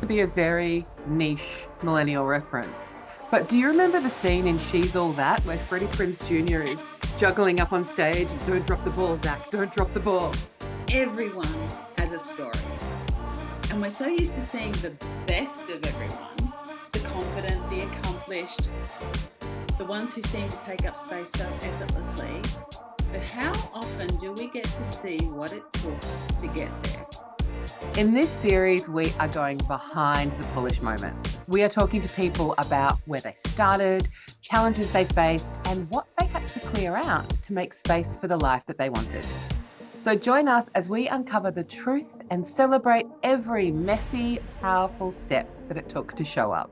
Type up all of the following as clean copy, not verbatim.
to be a very niche millennial reference. But do you remember the scene in She's All That where Freddie Prinze Jr. is juggling up on stage? Don't drop the ball, Zach. Don't drop the ball. Everyone has a story. And we're so used to seeing the best of everyone, the confident, the accomplished, the ones who seem to take up space so effortlessly. But how often do we get to see what it took to get there? In this series, we are going behind the polished moments. We are talking to people about where they started, challenges they faced, and what they had to clear out to make space for the life that they wanted. So join us as we uncover the truth and celebrate every messy, powerful step that it took to show up.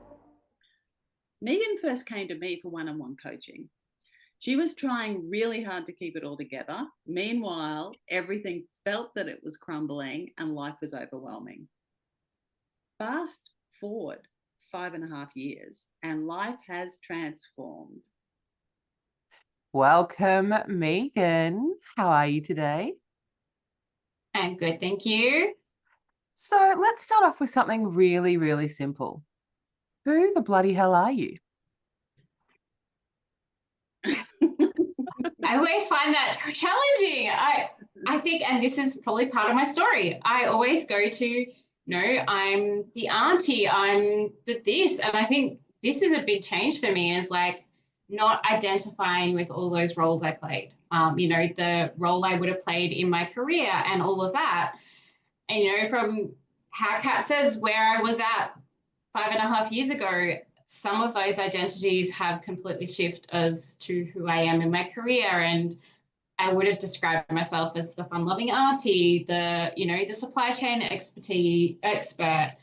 Megan first came to me for one-on-one coaching. She was trying really hard to keep it all together. Meanwhile, everything felt that it was crumbling and life was overwhelming. Fast forward 5.5 years and life has transformed. Welcome, Megan. How are you today? I'm good, thank you. So let's start off with something really, really simple. Who the bloody hell are you? I always find that challenging. I think, and this is probably part of my story, I always go to, I'm the auntie, I'm the this. And I think this is a big change for me, is like not identifying with all those roles I played. The role I would have played in my career and all of that. And, from how Kat says where I was at 5.5 years ago, some of those identities have completely shifted as to who I am in my career. And I would have described myself as the fun-loving auntie, the supply chain expert.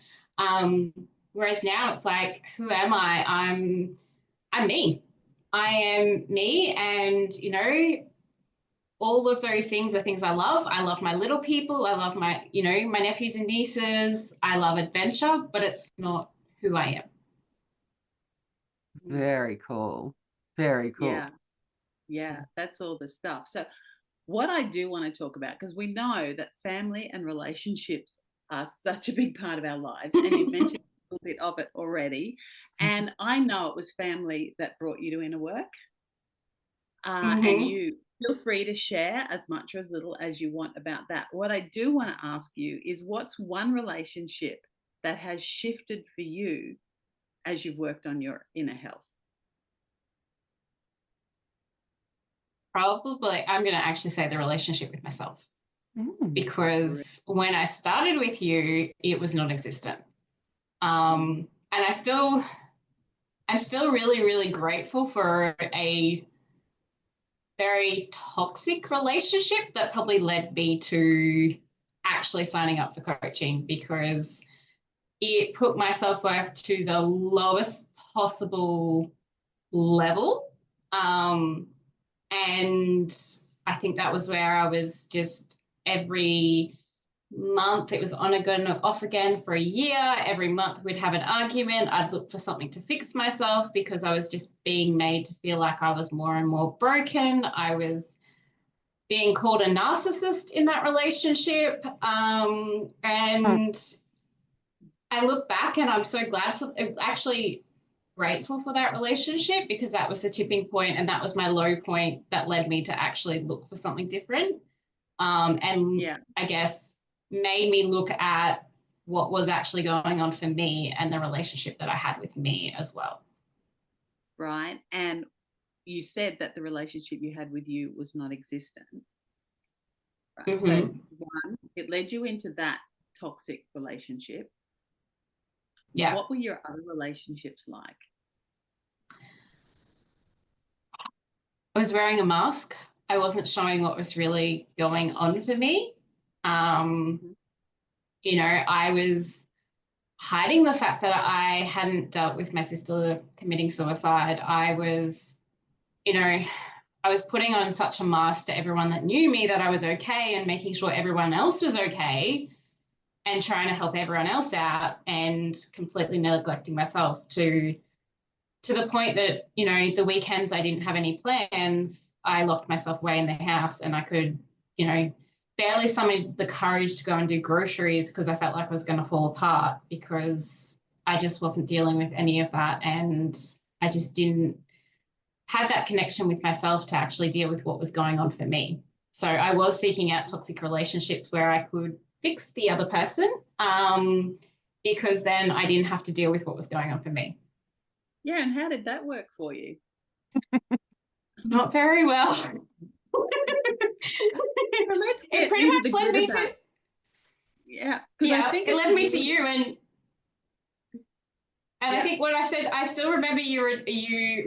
Whereas now it's like, who am I? I'm me. I am me. And, all of those things are things I love. I love my little people. I love my nephews and nieces. I love adventure, but it's not who I am. Very cool. Very cool. Yeah, that's all the stuff. So what I do want to talk about, because we know that family and relationships are such a big part of our lives, and you mentioned a little bit of it already, and I know it was family that brought you to inner work, and you feel free to share as much or as little as you want about that. What I do want to ask you is, what's one relationship that has shifted for you as you've worked on your inner health? Probably, I'm going to actually say the relationship with myself, because when I started with you, it was non-existent. And I'm still really, really grateful for a very toxic relationship that probably led me to actually signing up for coaching, because it put my self-worth to the lowest possible level. And I think that was where I was just every month, it was on again, off again for a year. Every month we'd have an argument. I'd look for something to fix myself, because I was just being made to feel like I was more and more broken. I was being called a narcissist in that relationship. And I look back and I'm so glad grateful for that relationship, because that was the tipping point and that was my low point that led me to actually look for something different. I guess made me look at what was actually going on for me and the relationship that I had with me as well. Right. And you said that the relationship you had with you was non-existent. Right. So one, it led you into that toxic relationship. Yeah. What were your other relationships like? I was wearing a mask. I wasn't showing what was really going on for me. I was hiding the fact that I hadn't dealt with my sister committing suicide. I was putting on such a mask to everyone that knew me that I was okay, and making sure everyone else was okay, and trying to help everyone else out, and completely neglecting myself to the point that, the weekends I didn't have any plans, I locked myself away in the house, and I could, barely summoned the courage to go and do groceries because I felt like I was going to fall apart because I just wasn't dealing with any of that. And I just didn't have that connection with myself to actually deal with what was going on for me. So I was seeking out toxic relationships where I could fix the other person, because then I didn't have to deal with what was going on for me. Yeah, and how did that work for you? Not very well. So let's It get pretty into much the led good me of that. to, Yeah, because I think it it's led me to really, you, and yeah. I think what I said, I still remember you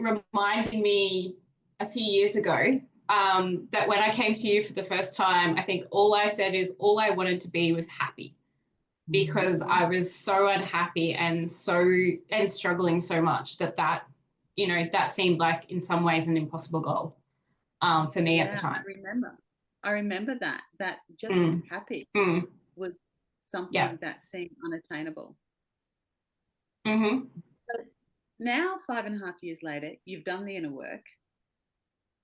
reminding me a few years ago, that when I came to you for the first time, I think all I said is all I wanted to be was happy, because I was so unhappy and struggling so much that you know, that seemed like in some ways an impossible goal, for me at the time. I remember that just Mm. happy Mm. was something Yeah. that seemed unattainable. Mm-hmm. But now, 5.5 years later, you've done the inner work.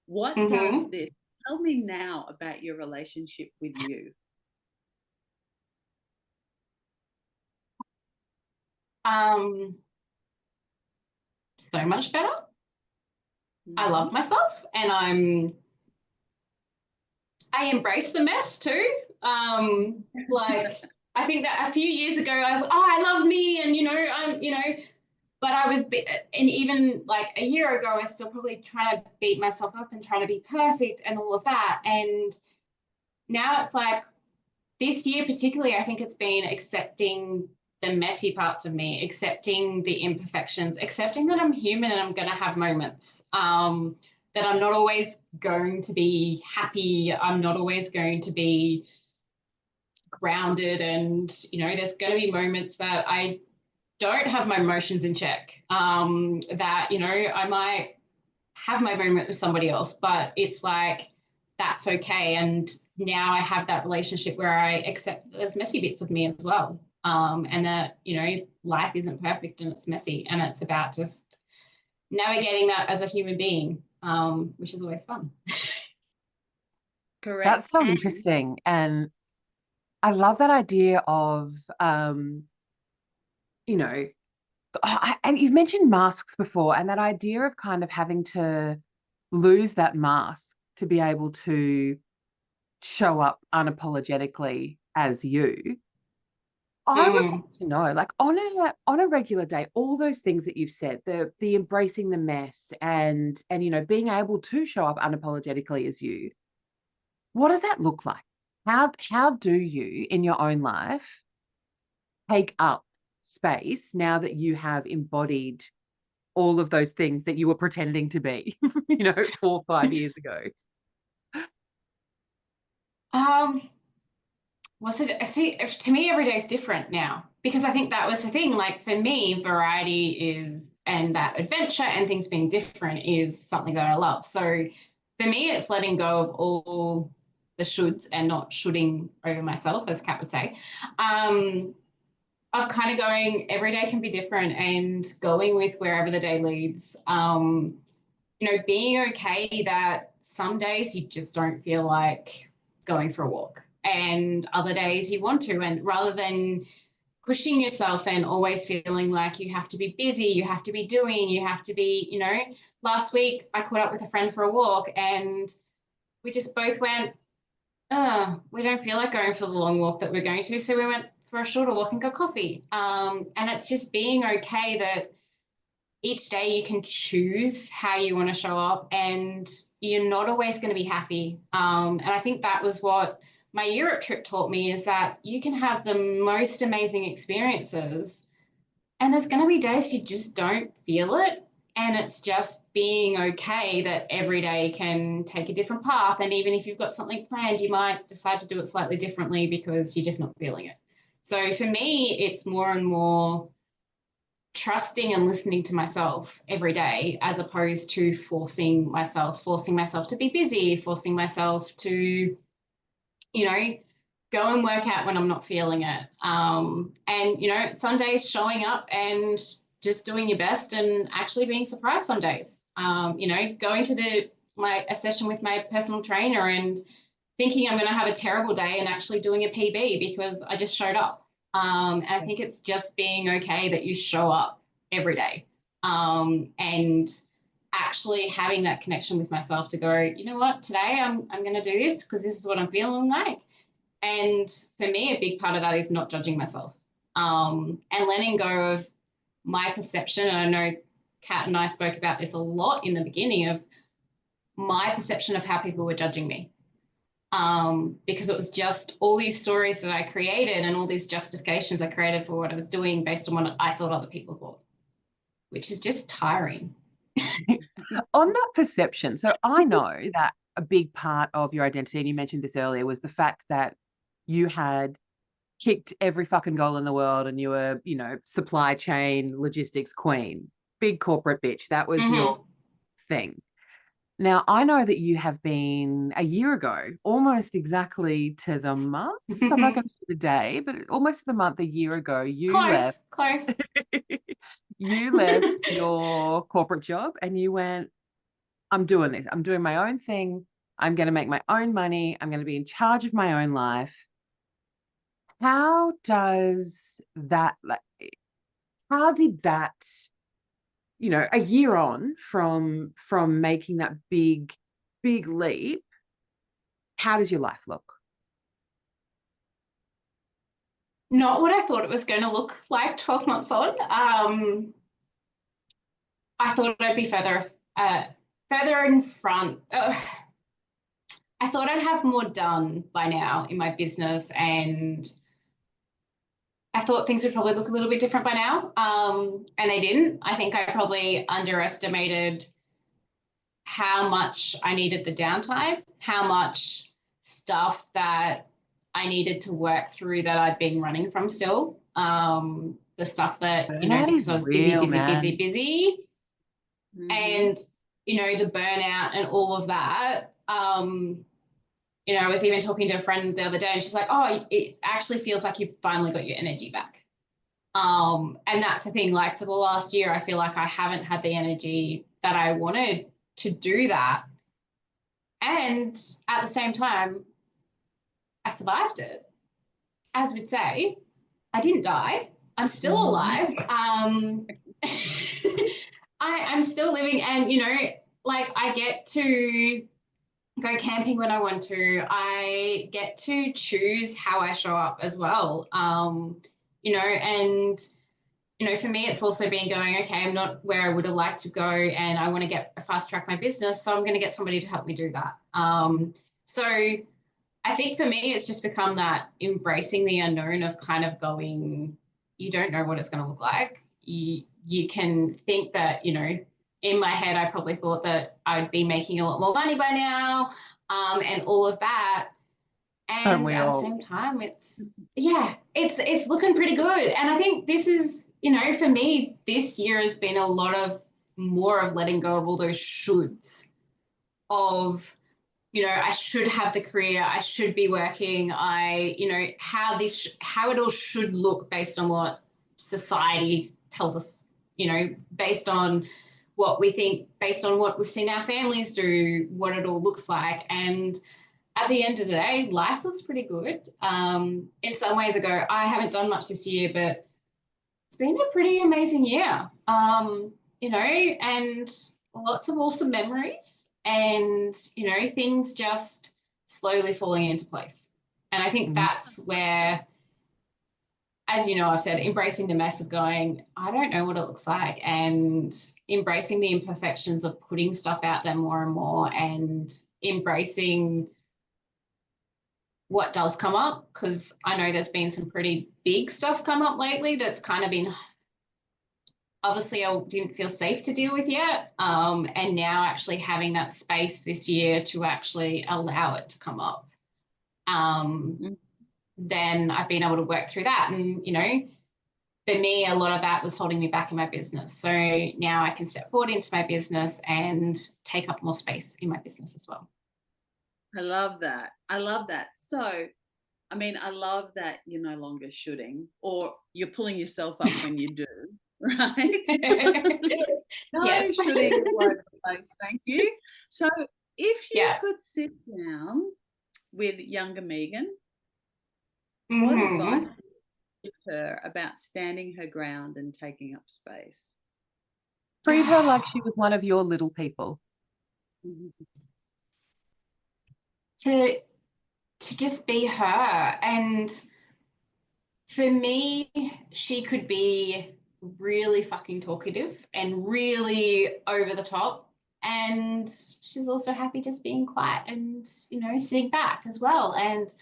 What does Mm-hmm. this tell me now about your relationship with you? So much better. I Mhm. love myself, and I embrace the mess too. Like, I think that a few years ago I was like, oh, I love me, and but I was, and even like a year ago, I was still probably trying to beat myself up and trying to be perfect and all of that. And now it's like, this year particularly, I think it's been accepting the messy parts of me, accepting the imperfections, accepting that I'm human and I'm going to have moments, that I'm not always going to be happy. I'm not always going to be grounded. And, there's going to be moments that I don't have my emotions in check, that, I might have my moment with somebody else, but it's like, that's okay. And now I have that relationship where I accept there's messy bits of me as well. And that, life isn't perfect and it's messy, and it's about just navigating that as a human being, which is always fun. Correct. That's so interesting. And I love that idea of, and you've mentioned masks before, and that idea of kind of having to lose that mask to be able to show up unapologetically as you. I would like to know, like on a regular day, all those things that you've said, the embracing the mess and being able to show up unapologetically as you. What does that look like? How do you in your own life take up space now that you have embodied all of those things that you were pretending to be, 4 or 5 years ago? To me, every day is different now, because I think that was the thing. Like, for me, variety is, and that adventure and things being different is something that I love. So for me, it's letting go of all the shoulds and not shoulding over myself, as Kat would say. Of kind of going, every day can be different, and going with wherever the day leads. Being okay that some days you just don't feel like going for a walk, and other days you want to. And rather than pushing yourself and always feeling like you have to be busy, you have to be doing, you have to be, last week I caught up with a friend for a walk, and we just both went, we don't feel like going for the long walk that we're going to. So we went for a shorter walk and got coffee. And it's just being okay that each day you can choose how you want to show up, and you're not always going to be happy. And I think that was what my Europe trip taught me, is that you can have the most amazing experiences, and there's going to be days you just don't feel it. And it's just being okay that every day can take a different path. And even if you've got something planned, you might decide to do it slightly differently because you're just not feeling it. So for me, it's more and more trusting and listening to myself every day, as opposed to forcing myself to be busy, forcing myself to, go and work out when I'm not feeling it. And, some days showing up and just doing your best and actually being surprised some days. Going to a session with my personal trainer and thinking I'm going to have a terrible day and actually doing a PB because I just showed up. And I think it's just being okay that you show up every day, and actually having that connection with myself to go, you know what, today I'm going to do this because this is what I'm feeling like. And for me, a big part of that is not judging myself, and letting go of my perception. And I know Kat and I spoke about this a lot in the beginning of my perception of how people were judging me, because it was just all these stories that I created and all these justifications I created for what I was doing based on what I thought other people thought, which is just tiring. On that perception, so I know that a big part of your identity, and you mentioned this earlier, was the fact that you had kicked every fucking goal in the world and you were, you know, supply chain logistics queen, big corporate bitch. That was your thing. Now, I know that you have been a year ago, almost exactly to the month. I'm not going to say the day, but almost to the month, a year ago, you left. Close. You left your corporate job and you went, I'm doing this. I'm doing my own thing. I'm going to make my own money. I'm going to be in charge of my own life. How does that, like, how did that, you know, a year on from making that big leap, how does your life look? Not what I thought it was going to look like 12 months on. I thought I'd be further in front. I thought I'd have more done by now in my business, and I thought things would probably look a little bit different by now, and they didn't. I think I probably underestimated how much I needed the downtime, how much stuff that I needed to work through that I'd been running from still. The stuff that, you know, because I was busy. And, you know, the burnout and all of that. You know, I was even talking to a friend the other day and she's like, oh, it actually feels like you've finally got your energy back. And that's the thing, like for the last year, I feel like I haven't had the energy that I wanted to do that. And at the same time, I survived it. As we'd say, I didn't die. I'm still alive. I'm still living, and, you know, like I get to go camping when I want to. I get to choose how I show up as well. You know, and, you know, for me, it's also been going, okay, I'm not where I would have liked to go and I want to fast track my business. So I'm going to get somebody to help me do that. So I think for me, it's just become that embracing the unknown of kind of going, you don't know what it's going to look like. You can think that, you know, in my head, I probably thought that I'd be making a lot more money by now, and all of that. And at the same time, it's looking pretty good. And I think this is, you know, for me, this year has been a lot more of letting go of all those shoulds of, you know, I should have the career, I should be working, you know, how it all should look based on what society tells us, you know, based on what we think, based on what we've seen our families do, what it all looks like. And at the end of the day, life looks pretty good. In some ways I haven't done much this year, but it's been a pretty amazing year, you know, and lots of awesome memories and, you know, things just slowly falling into place. And I think that's where, as you know, I've said, embracing the mess of going, I don't know what it looks like, and embracing the imperfections of putting stuff out there more and more, and embracing what does come up, because I know there's been some pretty big stuff come up lately that's kind of been, obviously I didn't feel safe to deal with yet, and now actually having that space this year to actually allow it to come up. Then I've been able to work through that. And, you know, for me, a lot of that was holding me back in my business. So now I can step forward into my business and take up more space in my business as well. I love that. I love that. So, I mean, I love that you're no longer shooting, or you're pulling yourself up when you do, right? No yes. shooting all over the place. Thank you. So if you could sit down with younger Megan, what Mhm. advice would you give her about standing her ground and taking up space? Treat her like she was one of your little people. To just be her. And for me, she could be really fucking talkative and really over the top. And she's also happy just being quiet and, you know, sitting back as well. And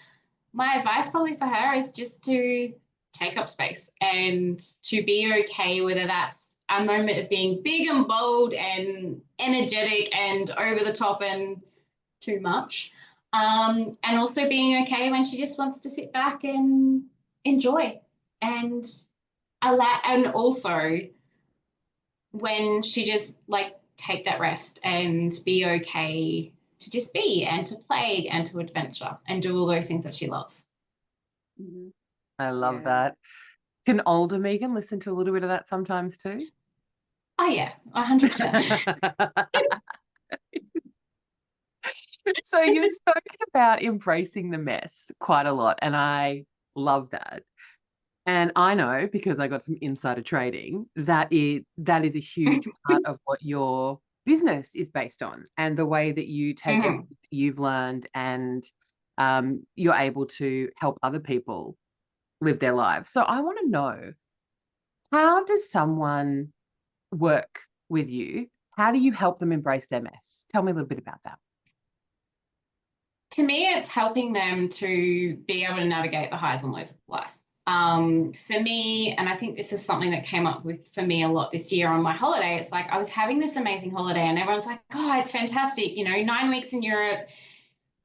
my advice probably for her is just to take up space and to be okay, whether that's a moment of being big and bold and energetic and over the top and too much. And also being okay when she just wants to sit back and enjoy and allow, and also when she just like take that rest and be okay to just be and to play and to adventure and do all those things that she loves. Mm-hmm. I love Yeah. that. Can older Megan listen to a little bit of that sometimes too? Oh yeah, 100%. So you've spoken about embracing the mess quite a lot, and I love that. And I know, because I got some insider trading, that is a huge part of what your business is based on, and the way that you take everything that you've learned and you're able to help other people live their lives. So I want to know, how does someone work with you? How do you help them embrace their mess? Tell me a little bit about that. To me, it's helping them to be able to navigate the highs and lows of life. For me, and I think this is something that came up with for me a lot this year on my holiday, it's like I was having this amazing holiday and everyone's like, oh, it's fantastic. You know, 9 weeks in Europe.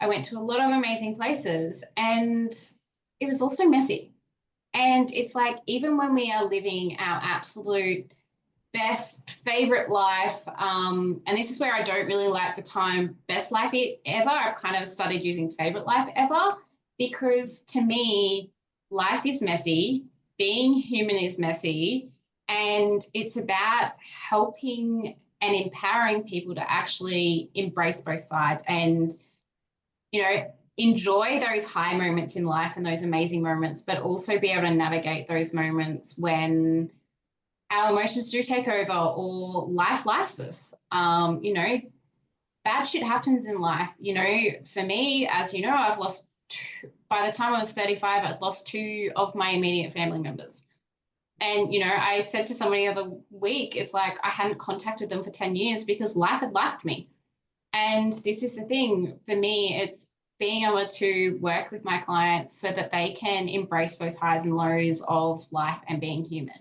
I went to a lot of amazing places and it was also messy. And it's like, even when we are living our absolute best favorite life, and this is where I don't really like the time best life ever. I've kind of started using favorite life ever, because to me, life is messy, being human is messy, and it's about helping and empowering people to actually embrace both sides and, you know, enjoy those high moments in life and those amazing moments, but also be able to navigate those moments when our emotions do take over or life us. You know, bad shit happens in life. You know, for me, as you know, I've lost by the time I was 35, I'd lost 2 of my immediate family members. And, you know, I said to somebody the other week, it's like I hadn't contacted them for 10 years because life had left me. And this is the thing for me, it's being able to work with my clients so that they can embrace those highs and lows of life and being human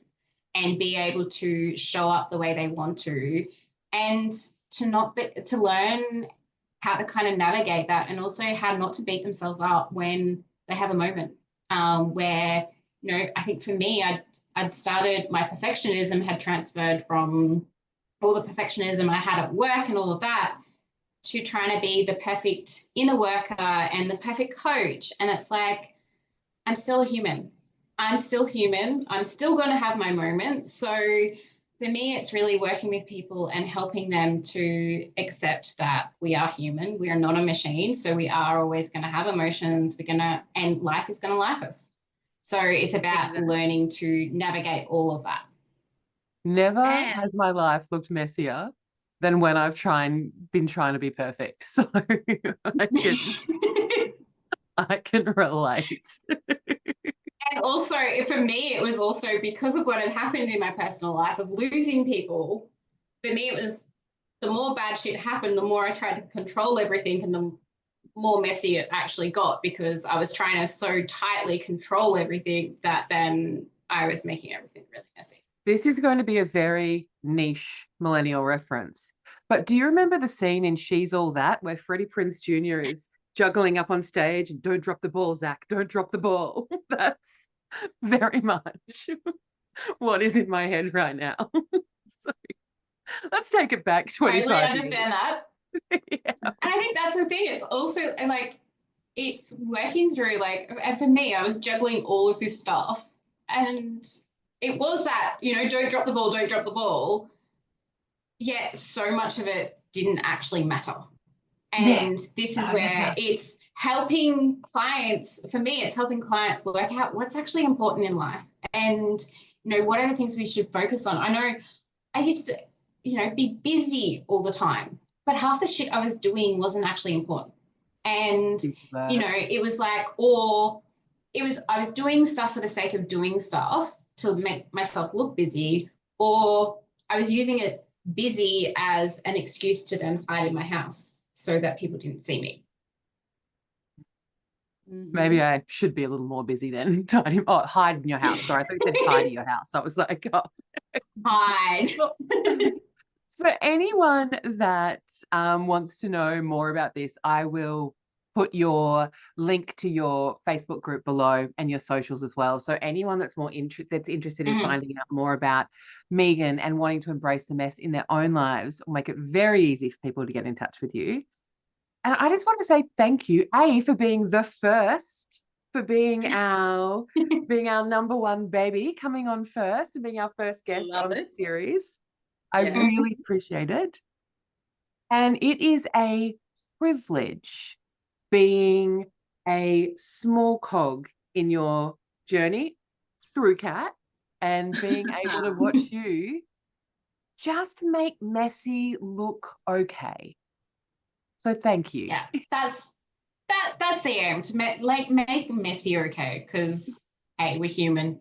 and be able to show up the way they want to, and to not be, to learn how to kind of navigate that, and also how not to beat themselves up when they have a moment where, you know, I think for me, I'd started, my perfectionism had transferred from all the perfectionism I had at work and all of that to trying to be the perfect inner worker and the perfect coach. And it's like, I'm still a human. I'm still human. I'm still going to have my moments. So for me, it's really working with people and helping them to accept that we are human. We are not a machine. So we are always going to have emotions. And life is going to life us. So it's about learning to navigate all of that. Never has my life looked messier than when I've been trying to be perfect. So I can relate. And also, for me, it was also because of what had happened in my personal life of losing people. For me, it was the more bad shit happened, the more I tried to control everything and the more messy it actually got, because I was trying to so tightly control everything that then I was making everything really messy. This is going to be a very niche millennial reference. But do you remember the scene in She's All That where Freddie Prinze Jr. is juggling up on stage and don't drop the ball, Zach, don't drop the ball? That's very much what is in my head right now. So, let's take it back 25 years. I understand that. Yeah. And I think that's the thing. It's also like, it's working through, like, and for me, I was juggling all of this stuff. And it was that, you know, don't drop the ball, don't drop the ball. Yet so much of it didn't actually matter. And this is where Yes. it's helping clients, for me, it's helping clients work out what's actually important in life and, what are the things we should focus on. I know I used to, be busy all the time, but half the shit I was doing wasn't actually important. And, it was like, I was doing stuff for the sake of doing stuff to make myself look busy, or I was using it busy as an excuse to then hide in my house so that people didn't see me. Maybe I should be a little more busy then. Hide in your house. Sorry, I thought you said tidy your house. I was like, oh. Hide. For anyone that wants to know more about this, I will put your link to your Facebook group below and your socials as well. So anyone that's interested in finding out more about Megan and wanting to embrace the mess in their own lives, will make it very easy for people to get in touch with you. And I just want to say thank you, for being the first, for being our number one baby, coming on first and being our first guest on the series. I really appreciate it. And it is a privilege being a small cog in your journey through Kat and being able to watch you just make messy look okay. So thank you. Yeah, that's the aim, to make messy okay, because hey, we're human.